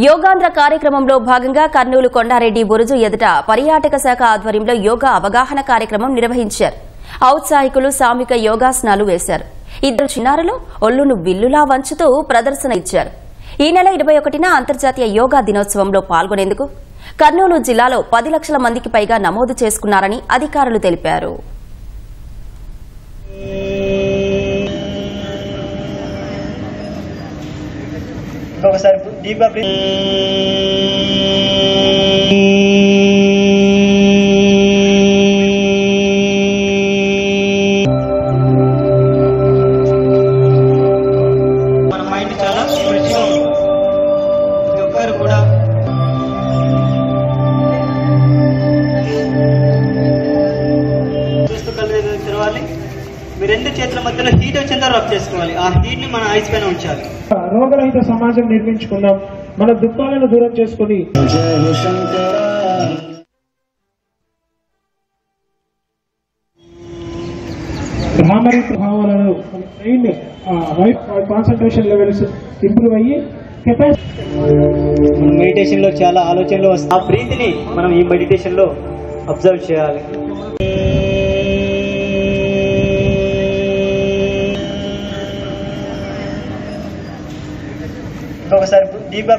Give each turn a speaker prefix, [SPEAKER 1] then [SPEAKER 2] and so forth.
[SPEAKER 1] యోగాంధ్ర కార్యక్రమంలో భాగంగా కర్నూలు కొండారెడ్డి బురుజు ఎదుట పర్యాటక శాఖ ఆధ్వర్యంలో యోగా అవగాహన కార్యక్రమం నిర్వహించారు. ఔత్సాహికులు సామిక యోగాసనాలు వేశారు. ఇద్దరు చిన్నారులు ఒళ్లును విల్లులా వంచుతూ ప్రదర్శన ఇచ్చారు. ఈ నెల 21న అంతర్జాతీయ యోగా దినోత్సవంలో పాల్గొనేందుకు కర్నూలు జిల్లాలో 10 లక్షల మందికి పైగా నమోదు చేసుకున్నారని అధికారులు తెలిపారు.
[SPEAKER 2] ఒకసారి డీప్గా మన మైండ్ చాలా ఫ్రెష్గా ఉంటుంది. ఒక్కరు కూడా చూస్తూ కళ్ళు తెరవాలి. మీ రెండు చేతుల మధ్యలో హీట్ వచ్చేంత రబ్ చేసుకోవాలి. ఆ హీట్ ని మన ఐస్ పైన ఉంచాలి.
[SPEAKER 3] రోగరహిత సమాజం నిర్మించుకుందాం. మన దుఃఖాలను దూరం చేసుకుని భ్రామరి భావాలను మైండ్ కాన్సన్ట్రేషన్ లెవెల్స్ ఇంప్రూవ్ అయ్యి
[SPEAKER 2] మెడిటేషన్ లో చాలా ఆలోచనలు వస్తాయి. ఆ బ్రీత్ ని మనం ఈ మెడిటేషన్ లో అబ్జర్వ్ చేయాలి. ఒకసారి డీప్గా